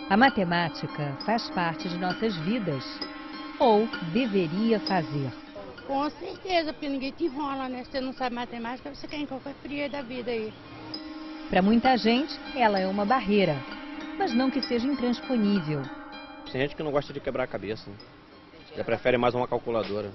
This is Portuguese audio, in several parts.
A matemática faz parte de nossas vidas, ou deveria fazer. Com certeza, porque ninguém te enrola, né? Se você não sabe matemática, você quer em qualquer fria da vida aí. Para muita gente, ela é uma barreira, mas não que seja intransponível. Tem gente que não gosta de quebrar a cabeça, né? Já prefere mais uma calculadora.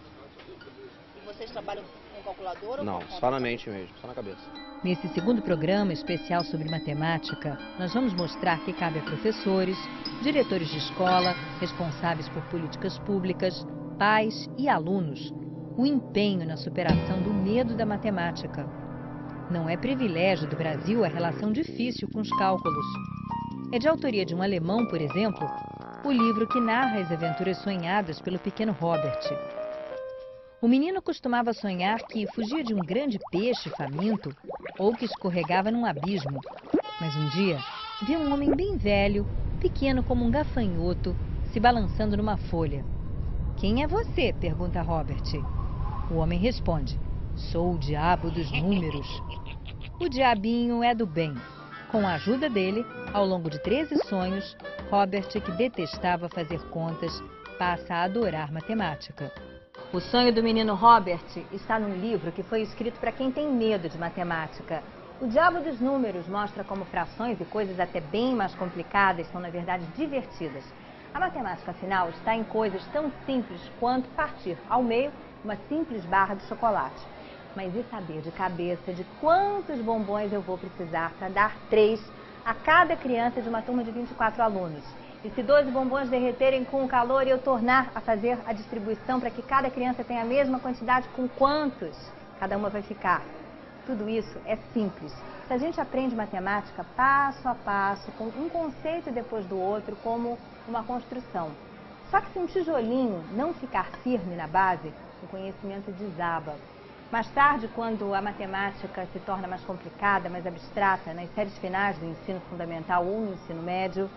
E vocês trabalham com calculadora? Não, só na mente mesmo, só na cabeça. Nesse segundo programa especial sobre matemática, nós vamos mostrar que cabe a professores, diretores de escola, responsáveis por políticas públicas, pais e alunos, o empenho na superação do medo da matemática. Não é privilégio do Brasil a relação difícil com os cálculos. É de autoria de um alemão, por exemplo, o livro que narra as aventuras sonhadas pelo pequeno Robert. O menino costumava sonhar que fugia de um grande peixe faminto ou que escorregava num abismo. Mas um dia, viu um homem bem velho, pequeno como um gafanhoto, se balançando numa folha. "Quem é você?", pergunta Robert. O homem responde: "Sou o diabo dos números." O diabinho é do bem. Com a ajuda dele, ao longo de 13 sonhos, Robert, que detestava fazer contas, passa a adorar matemática. O sonho do menino Robert está num livro que foi escrito para quem tem medo de matemática. O Diabo dos Números mostra como frações e coisas até bem mais complicadas são, na verdade, divertidas. A matemática, afinal, está em coisas tão simples quanto partir ao meio uma simples barra de chocolate. Mas e saber de cabeça de quantos bombons eu vou precisar para dar 3 a cada criança de uma turma de 24 alunos? E se 12 bombons derreterem com o calor e eu tornar a fazer a distribuição para que cada criança tenha a mesma quantidade, com quantos cada uma vai ficar? Tudo isso é simples. Se a gente aprende matemática passo a passo, com um conceito depois do outro, como uma construção. Só que se um tijolinho não ficar firme na base, o conhecimento desaba. Mais tarde, quando a matemática se torna mais complicada, mais abstrata, nas séries finais do ensino fundamental ou no ensino médio,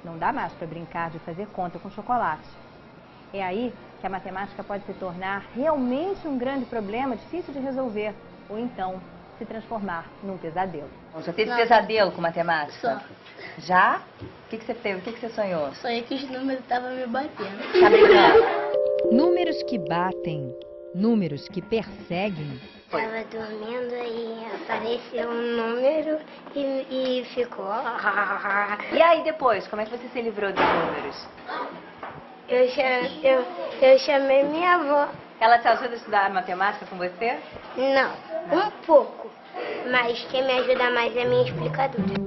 não dá mais para brincar de fazer conta com chocolate. É aí que a matemática pode se tornar realmente um grande problema, difícil de resolver, ou então se transformar num pesadelo. Já teve pesadelo com matemática? Só. Já? O que você teve? O que você sonhou? Sonhei que os números estavam me batendo. Tá brincando? Números que batem, números que perseguem. Estava dormindo e apareceu um número e ficou. E aí depois, como é que você se livrou dos números? Eu chamei minha avó. Ela te ajuda a estudar matemática com você? Não, um pouco. Mas quem me ajuda mais é minha explicadora.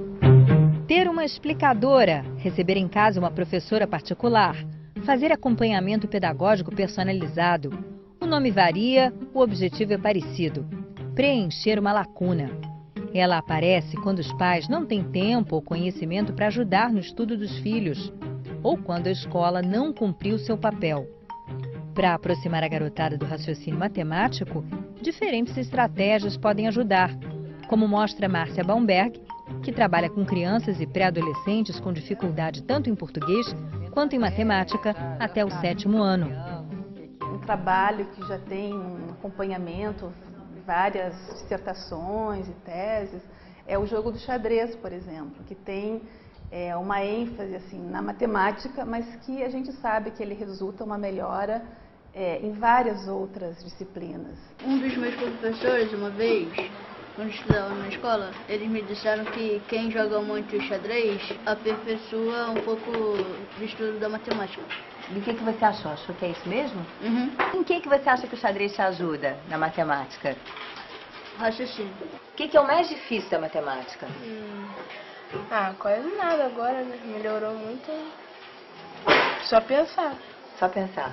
Ter uma explicadora, receber em casa uma professora particular, fazer acompanhamento pedagógico personalizado. O nome varia, o objetivo é parecido: preencher uma lacuna. Ela aparece quando os pais não têm tempo ou conhecimento para ajudar no estudo dos filhos, ou quando a escola não cumpriu seu papel. Para aproximar a garotada do raciocínio matemático, diferentes estratégias podem ajudar, como mostra Márcia Baumberg, que trabalha com crianças e pré-adolescentes com dificuldade tanto em português quanto em matemática até o 7º ano. Um trabalho que já tem um acompanhamento, várias dissertações e teses, é o jogo do xadrez, por exemplo, que tem uma ênfase assim, na matemática, mas que a gente sabe que ele resulta uma melhora em várias outras disciplinas. Um dos meus professores, uma vez, quando estudava na escola, eles me disseram que quem joga muito xadrez aperfeiçoa um pouco do estudo da matemática. E o que você achou? Achou que é isso mesmo? Uhum. Em que você acha que o xadrez te ajuda na matemática? Raciocínio. O que é o mais difícil da matemática? Quase nada agora, né? Melhorou muito. Só pensar. Só pensar.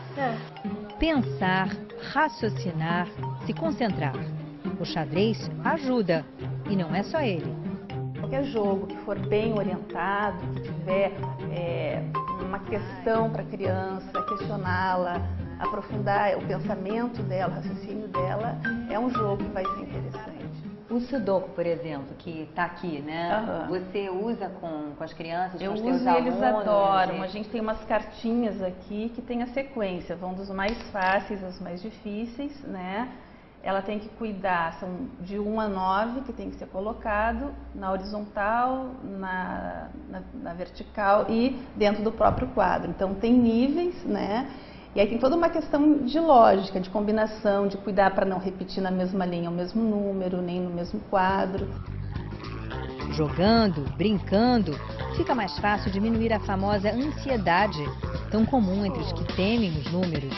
Pensar, raciocinar, se concentrar. O xadrez ajuda, e não é só ele. Qualquer jogo que for bem orientado, que tiver uma questão para a criança, questioná-la, aprofundar o pensamento dela, o raciocínio dela, é um jogo que vai ser interessante. O Sudoku, por exemplo, que está aqui, né? Você usa com as crianças, com os seus alunos? Eles adoram. A gente tem umas cartinhas aqui que tem a sequência, vão dos mais fáceis aos mais difíceis, né? ela tem que cuidar, são de 1 a 9 que tem que ser colocado na horizontal, na vertical e dentro do próprio quadro. Então tem níveis, né? E aí tem toda uma questão de lógica, de combinação, de cuidar para não repetir na mesma linha o mesmo número, nem no mesmo quadro. Jogando, brincando, fica mais fácil diminuir a famosa ansiedade, tão comum entre os que temem os números.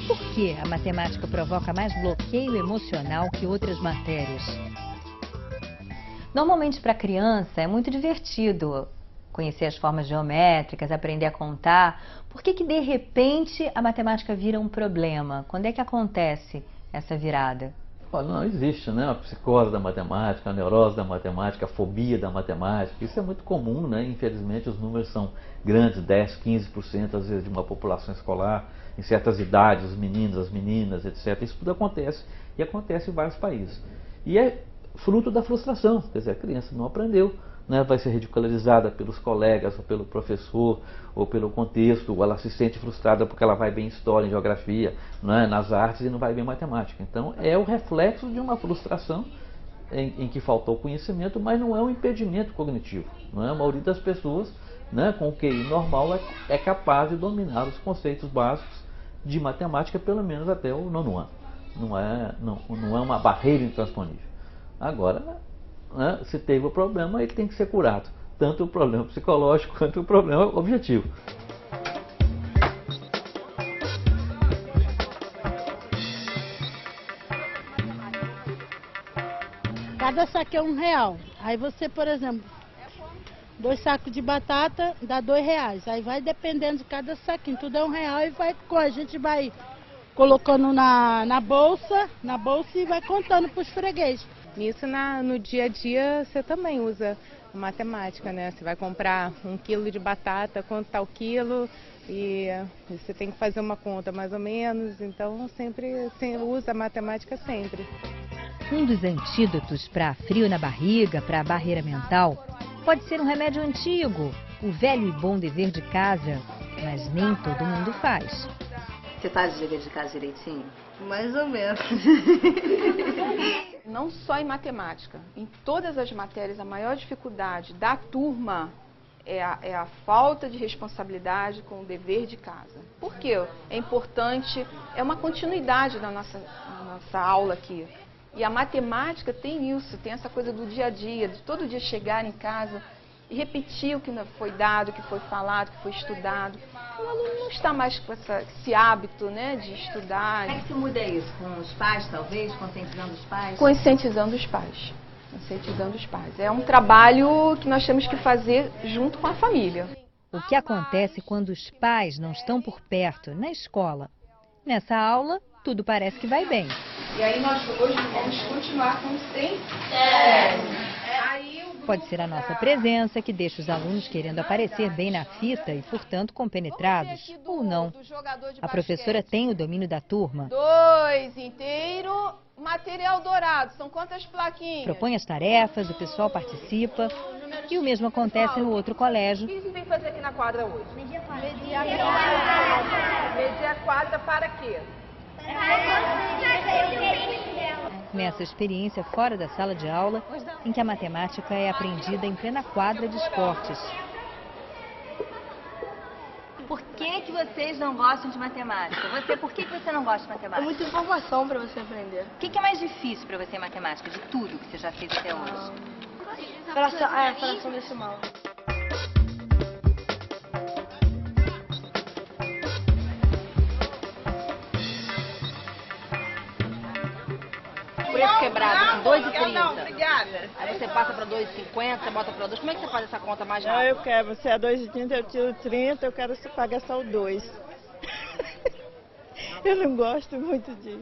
Por que a matemática provoca mais bloqueio emocional que outras matérias? Normalmente para a criança é muito divertido conhecer as formas geométricas, aprender a contar. Por que de repente a matemática vira um problema? Quando é que acontece essa virada? Olha, não existe, né? A psicose da matemática, a neurose da matemática, a fobia da matemática. Isso é muito comum, né? Infelizmente os números são grandes, 10, 15% às vezes de uma população escolar, em certas idades, os meninos, as meninas, etc. Isso tudo acontece e acontece em vários países. E é fruto da frustração, quer dizer, a criança não aprendeu, né? Vai ser ridicularizada pelos colegas, ou pelo professor, ou pelo contexto, ou ela se sente frustrada porque ela vai bem em história, em geografia, né? Nas artes e não vai bem em matemática. Então é o reflexo de uma frustração em que faltou conhecimento, mas não é um impedimento cognitivo. Não é? A maioria das pessoas, né, com o QI normal é capaz de dominar os conceitos básicos de matemática, pelo menos até o 9º ano. Não é uma barreira intransponível. Agora, né, se teve o problema, ele tem que ser curado. Tanto o problema psicológico quanto o problema objetivo. Cada saco é R$1. Aí você, por exemplo, 2 sacos de batata dá R$2. Aí vai dependendo de cada saquinho, tudo é R$1 e a gente vai colocando na bolsa e vai contando para os fregueses. Nisso, no dia a dia, você também usa matemática, né? Você vai comprar 1 quilo de batata, quanto está o quilo, e você tem que fazer uma conta mais ou menos, então sempre usa a matemática sempre. Um dos antídotos para frio na barriga, para a barreira mental, pode ser um remédio antigo, o velho e bom dever de casa, mas nem todo mundo faz. Você faz o dever de casa direitinho? Mais ou menos. Não só em matemática, em todas as matérias, a maior dificuldade da turma é a falta de responsabilidade com o dever de casa. Por quê? É importante, é uma continuidade da nossa aula aqui. E a matemática tem isso, tem essa coisa do dia a dia, de todo dia chegar em casa e repetir o que foi dado, o que foi falado, o que foi estudado. O aluno não está mais com esse hábito, né, de estudar. Como é que se muda isso? Com os pais, talvez? Conscientizando os pais? Conscientizando os pais. Conscientizando os pais. É um trabalho que nós temos que fazer junto com a família. O que acontece quando os pais não estão por perto, na escola? Nessa aula, tudo parece que vai bem. E aí nós hoje vamos continuar com o sem. Pode ser a nossa presença que deixa os alunos querendo aparecer bem na fita e, portanto, compenetrados, ou não. A professora tem o domínio da turma. 2 inteiro, material dourado. São quantas plaquinhas? Propõe as tarefas, o pessoal participa. E o mesmo acontece no outro colégio. O que você vem fazer aqui na quadra hoje? Medir a quadra. Medir a quadra para quê? Nessa experiência fora da sala de aula, em que a matemática é aprendida em plena quadra de esportes. Por que vocês não gostam de matemática? Por que você não gosta de matemática? É muita informação para você aprender. O que é mais difícil para você em matemática, de tudo que você já fez até hoje? Fração decimal. Preço quebrado, 2,30. Aí você passa para 2,50, bota para 2. Como é que você faz essa conta mais rápido? Eu quero, você é 2,30, eu tiro 30, eu quero que você pague só o 2. Eu não gosto muito de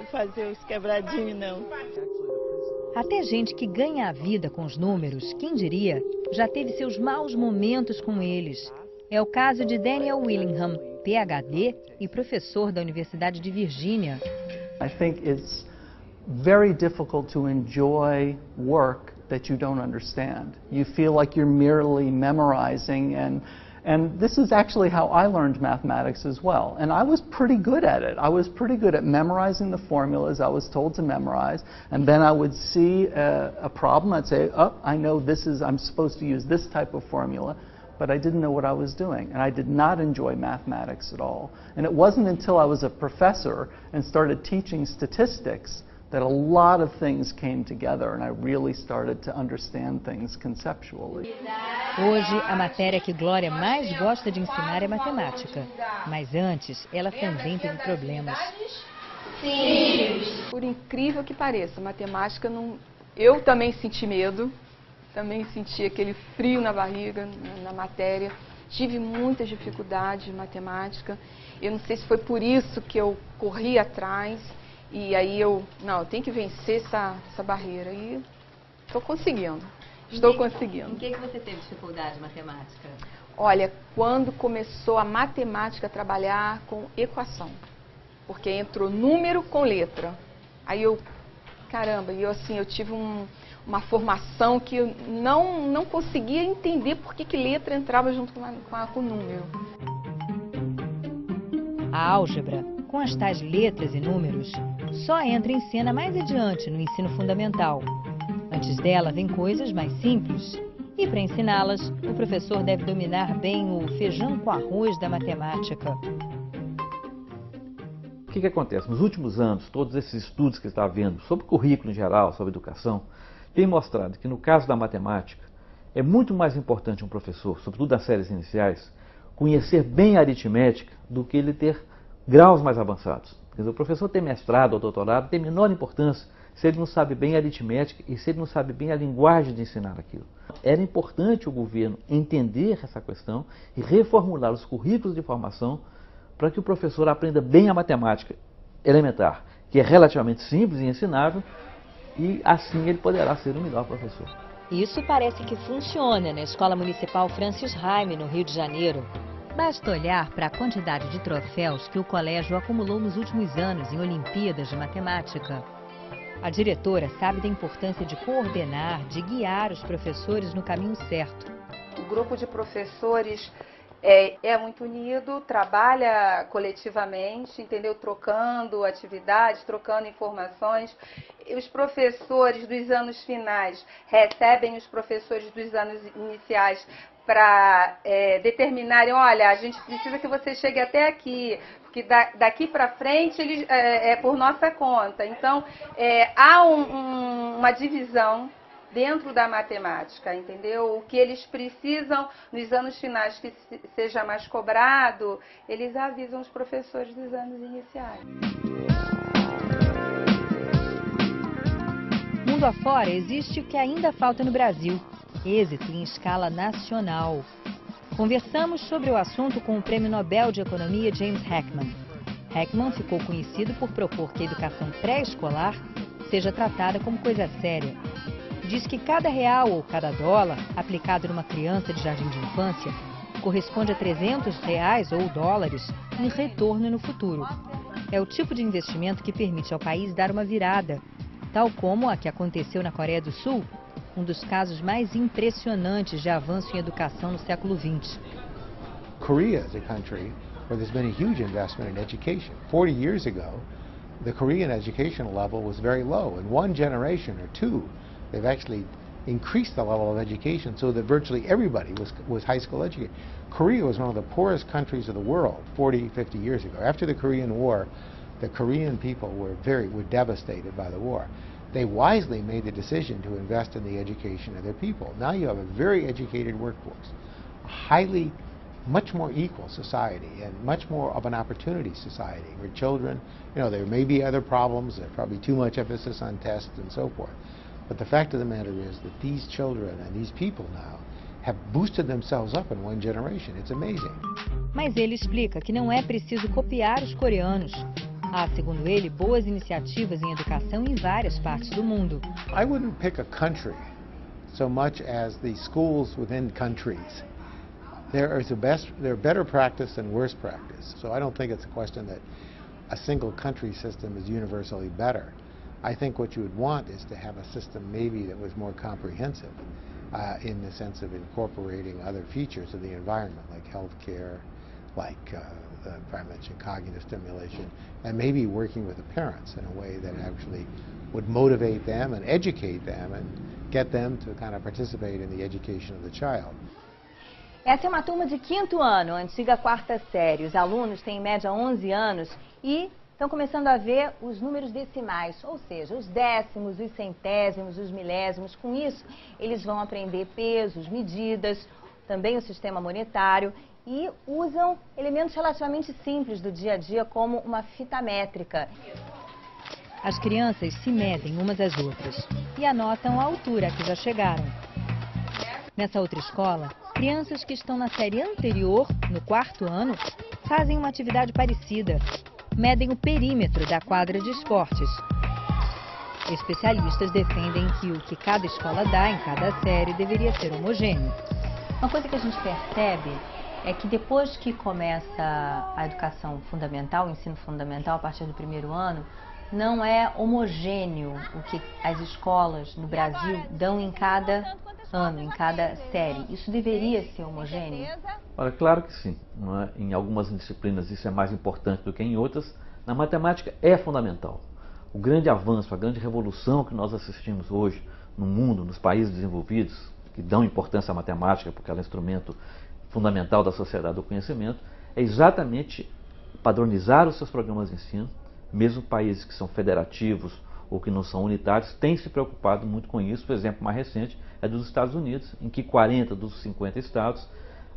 fazer os quebradinhos, não. Até gente que ganha a vida com os números, quem diria, já teve seus maus momentos com eles. É o caso de Daniel Willingham, PhD e professor da Universidade de Virgínia. I think it's very difficult to enjoy work that you don't understand. You feel like you're merely memorizing, and And this is actually how I learned mathematics as well. And I was pretty good at it. I was pretty good at memorizing the formulas I was told to memorize. And then I would see a problem. I'd say, oh, I know I'm supposed to use this type of formula. But I didn't know what I was doing. And I did not enjoy mathematics at all. And it wasn't until I was a professor and started teaching statistics that a lot of things came together and I really started to understand things conceptually. Hoje, a matéria que Glória mais gosta de ensinar é matemática. Mas antes, ela também teve problemas. Sim. Por incrível que pareça, matemática não... Eu também senti medo, também senti aquele frio na barriga, na matéria. Tive muitas dificuldades de matemática. Eu não sei se foi por isso que eu corri atrás. E aí eu tenho que vencer essa barreira. E estou conseguindo. Estou conseguindo. Em que você teve dificuldade em matemática? Olha, quando começou a matemática a trabalhar com equação. Porque entrou número com letra. Aí caramba, eu tive uma formação que eu não conseguia entender por que letra entrava junto com o número. A álgebra, com as tais letras e números, só entra em cena mais adiante no ensino fundamental. Antes dela vem coisas mais simples. E para ensiná-las, o professor deve dominar bem o feijão com arroz da matemática. O que acontece? Nos últimos anos, todos esses estudos que você está vendo sobre currículo em geral, sobre educação, têm mostrado que no caso da matemática, é muito mais importante um professor, sobretudo nas séries iniciais, conhecer bem a aritmética do que ele ter graus mais avançados. Quer dizer, o professor ter mestrado ou doutorado tem menor importância se ele não sabe bem a aritmética e se ele não sabe bem a linguagem de ensinar aquilo. Era importante o governo entender essa questão e reformular os currículos de formação para que o professor aprenda bem a matemática elementar, que é relativamente simples e ensinável, e assim ele poderá ser o melhor professor. Isso parece que funciona na Escola Municipal Francis Haime, no Rio de Janeiro. Basta olhar para a quantidade de troféus que o colégio acumulou nos últimos anos em Olimpíadas de Matemática. A diretora sabe da importância de coordenar, de guiar os professores no caminho certo. O grupo de professores é muito unido, trabalha coletivamente, entendeu? Trocando atividades, trocando informações. Os professores dos anos finais recebem os professores dos anos iniciais para determinarem, olha, a gente precisa que você chegue até aqui, porque daqui para frente é por nossa conta. Então, há uma divisão dentro da matemática, entendeu? O que eles precisam nos anos finais que seja mais cobrado, eles avisam os professores dos anos iniciais. Mundo afora, existe o que ainda falta no Brasil: êxito em escala nacional. Conversamos sobre o assunto com o Prêmio Nobel de Economia James Heckman. Heckman ficou conhecido por propor que a educação pré-escolar seja tratada como coisa séria. Diz que cada real ou cada dólar aplicado numa criança de jardim de infância corresponde a R$300 ou dólares em retorno no futuro. É o tipo de investimento que permite ao país dar uma virada, tal como a que aconteceu na Coreia do Sul, um dos casos mais impressionantes de avanço em educação no século XX. Korea is a country where there's been a huge investment in education. 40 years ago, the Korean educational level was very low. In one generation or two, they've actually increased the level of education so that virtually everybody was high school educated. Korea was one of the poorest countries of the world 40, 50 years ago. After the Korean War, the Korean people were devastated by the war. They wisely made the decision to invest in the education of their people. Now you have a very educated workforce, a much more equal society, and much more of an opportunity society where children, there may be other problems, there's probably too much emphasis on tests and so forth. But the fact of the matter is that these children and these people now have boosted themselves up in one generation. It's amazing. Mas ele explica que não é preciso copiar os coreanos. Há, segundo ele, boas iniciativas em educação em várias partes do mundo. I wouldn't pick a country so much as the schools within countries. There are better practice and worse practice. So I don't think it's a question that a single country system is universally better. I think what you would want is to have a system maybe that was more comprehensive in the sense of incorporating other features of the environment, like healthcare, like I mentioned cognitive stimulation, and maybe working with the parents in a way that actually would motivate them and educate them and get them to kind of participate in the education of the child. Essa é uma turma de 5º ano, antiga 4ª série. Os alunos têm em média 11 anos e estão começando a ver os números decimais, ou seja, os décimos, os centésimos, os milésimos. Com isso, eles vão aprender pesos, medidas, também o sistema monetário e usam elementos relativamente simples do dia a dia, como uma fita métrica. As crianças se medem umas às outras e anotam a altura a que já chegaram. Nessa outra escola, crianças que estão na série anterior, no 4º ano, fazem uma atividade parecida. Medem o perímetro da quadra de esportes. Especialistas defendem que o que cada escola dá em cada série deveria ser homogêneo. Uma coisa que a gente percebe é que depois que começa a educação fundamental, o ensino fundamental a partir do 1º ano, não é homogêneo o que as escolas no Brasil dão em cada ano, em cada série. Isso deveria ser homogêneo? Olha, claro que sim. Não é? Em algumas disciplinas isso é mais importante do que em outras. Na matemática é fundamental. O grande avanço, a grande revolução que nós assistimos hoje no mundo, nos países desenvolvidos, que dão importância à matemática porque ela é um instrumento fundamental da sociedade do conhecimento, é exatamente padronizar os seus programas de ensino. Mesmo países que são federativos ou que não são unitários têm se preocupado muito com isso. O exemplo mais recente é dos Estados Unidos, em que 40 dos 50 estados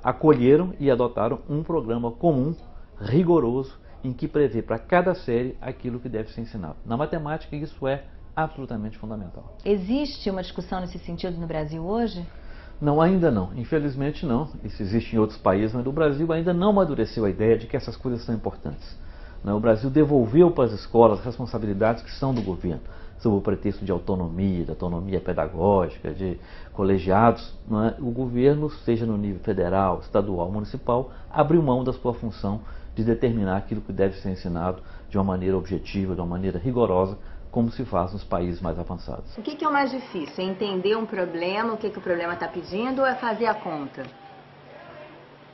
acolheram e adotaram um programa comum, rigoroso, em que prevê para cada série aquilo que deve ser ensinado. Na matemática, isso é absolutamente fundamental. Existe uma discussão nesse sentido no Brasil hoje? Não, ainda não. Infelizmente não. Isso existe em outros países, mas o Brasil ainda não amadureceu a ideia de que essas coisas são importantes. O Brasil devolveu para as escolas responsabilidades que são do governo, sob o pretexto de autonomia, de autonomia pedagógica, de colegiados. O governo, seja no nível federal, estadual, municipal, abriu mão da sua função de determinar aquilo que deve ser ensinado de uma maneira objetiva, de uma maneira rigorosa, como se faz nos países mais avançados. O que é o mais difícil? É entender um problema, o que o problema está pedindo, ou é fazer a conta?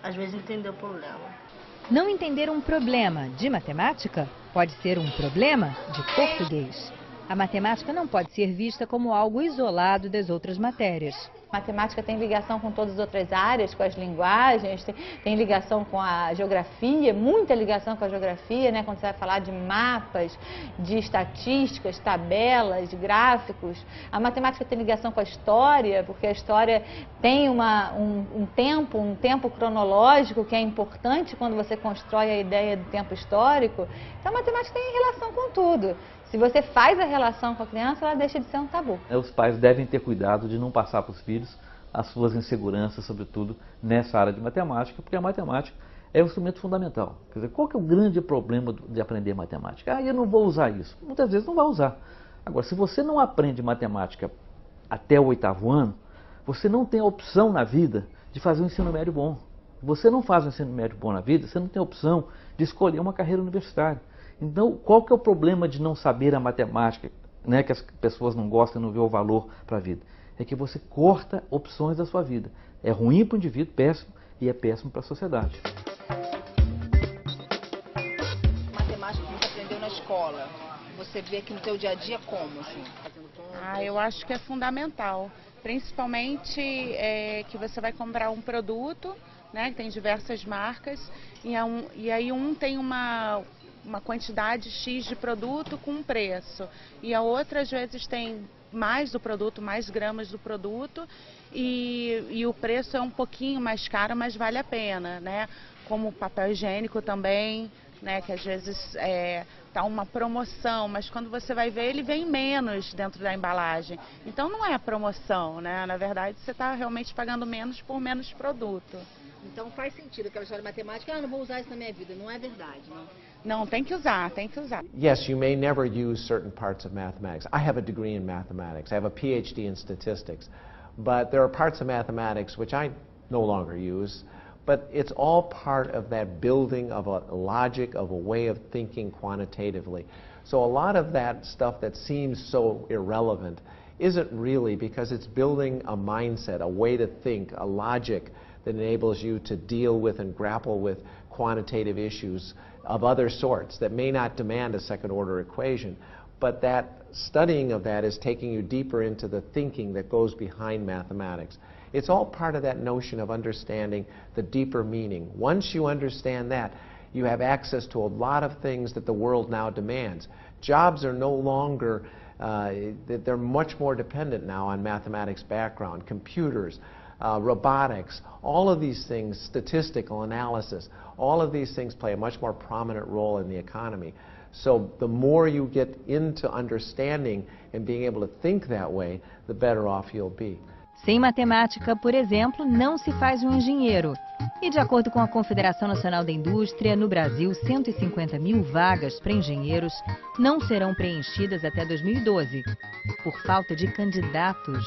Às vezes entender o problema. Não entender um problema de matemática pode ser um problema de português. A matemática não pode ser vista como algo isolado das outras matérias. Matemática tem ligação com todas as outras áreas, com as linguagens, tem ligação com a geografia, muita ligação com a geografia, né? Quando você vai falar de mapas, de estatísticas, tabelas, gráficos. A matemática tem ligação com a história, porque a história tem um tempo cronológico que é importante quando você constrói a ideia do tempo histórico. Então a matemática tem relação com tudo. Se você faz a relação com a criança, ela deixa de ser um tabu. Os pais devem ter cuidado de não passar para os filhos as suas inseguranças, sobretudo nessa área de matemática, porque a matemática é um instrumento fundamental. Quer dizer, qual que é o grande problema de aprender matemática? Eu não vou usar isso. Muitas vezes não vai usar. Agora, se você não aprende matemática até o 8º ano, você não tem a opção na vida de fazer um ensino médio bom. Você não faz um ensino médio bom na vida, você não tem a opção de escolher uma carreira universitária. Então, qual que é o problema de não saber a matemática, né, que as pessoas não gostam e não vê o valor para a vida? É que você corta opções da sua vida. É ruim para o indivíduo, péssimo, e é péssimo para a sociedade. Matemática que você aprendeu na escola, você vê aqui no seu dia a dia como, assim? Eu acho que é fundamental. Principalmente que você vai comprar um produto, né, que tem diversas marcas, e aí um tem uma quantidade X de produto com um preço, e a outra às vezes tem mais do produto, mais gramas do produto, e o preço é um pouquinho mais caro, mas vale a pena, né? Como o papel higiênico também, né? Que às vezes tá uma promoção, mas quando você vai ver ele vem menos dentro da embalagem. Então não é a promoção, né? Na verdade você está realmente pagando menos por menos produto. Então faz sentido aquela história de matemática, não vou usar isso na minha vida, não é verdade, não? Não, tem que usar, tem que usar. Yes, you may never use certain parts of mathematics. I have a degree in mathematics. I have a PhD in statistics. But there are parts of mathematics which I no longer use. But it's all part of that building of a logic, of a way of thinking quantitatively. So a lot of that stuff that seems so irrelevant isn't really, because it's building a mindset, a way to think, a logic that enables you to deal with and grapple with quantitative issues of other sorts that may not demand a second order equation, but that studying of that is taking you deeper into the thinking that goes behind mathematics. It's all part of that notion of understanding the deeper meaning. Once you understand that, you have access to a lot of things that the world now demands. Jobs are no longer, they're much more dependent now on mathematics background, computers, robotics, all of these things, statistical analysis, all of these things play a much more prominent role in the economy. So the more you get into understanding and being able to think that way, the better off you'll be. Sem matemática, por exemplo, não se faz um engenheiro. E de acordo com a Confederação Nacional da Indústria, no Brasil, 150 mil vagas para engenheiros não serão preenchidas até 2012, por falta de candidatos.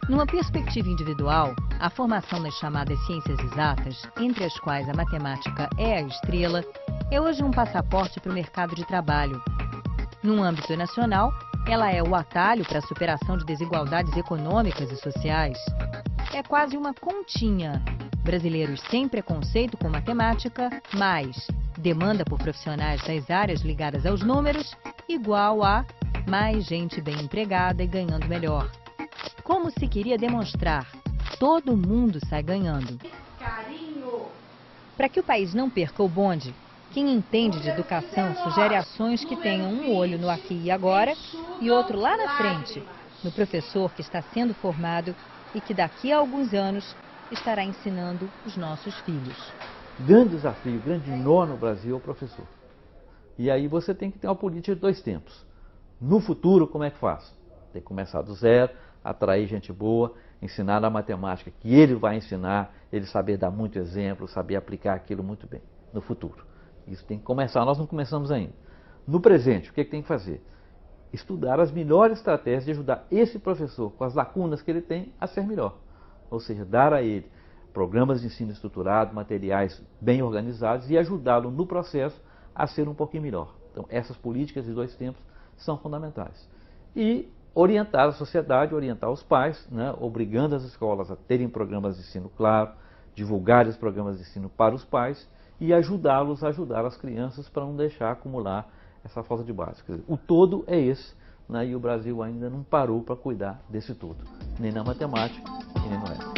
Numa perspectiva individual, a formação nas chamadas ciências exatas, entre as quais a matemática é a estrela, é hoje um passaporte para o mercado de trabalho. No âmbito nacional, ela é o atalho para a superação de desigualdades econômicas e sociais. É quase uma continha. Brasileiros sem preconceito com matemática, mais demanda por profissionais das áreas ligadas aos números, igual a mais gente bem empregada e ganhando melhor. Como se queria demonstrar, todo mundo sai ganhando. Para que o país não perca o bonde, quem entende de educação sugere ações que tenham um olho no aqui e agora e outro lá na frente, no professor que está sendo formado e que daqui a alguns anos estará ensinando os nossos filhos. Grande desafio, grande nó no Brasil é o professor. E aí você tem que ter uma política de dois tempos. No futuro, como é que faz? Tem que começar do zero, atrair gente boa, ensinar a matemática que ele vai ensinar, ele saber dar muito exemplo, saber aplicar aquilo muito bem no futuro. Isso tem que começar, nós não começamos ainda. No presente, o que tem que fazer? Estudar as melhores estratégias de ajudar esse professor, com as lacunas que ele tem, a ser melhor. Ou seja, dar a ele programas de ensino estruturado, materiais bem organizados e ajudá-lo no processo a ser um pouquinho melhor. Então, essas políticas de dois tempos são fundamentais. E orientar a sociedade, orientar os pais, né, obrigando as escolas a terem programas de ensino claro, divulgar os programas de ensino para os pais e ajudá-los a ajudar as crianças para não deixar acumular essa falta de base. Quer dizer, o todo é esse, né, e o Brasil ainda não parou para cuidar desse todo, nem na matemática e nem no resto.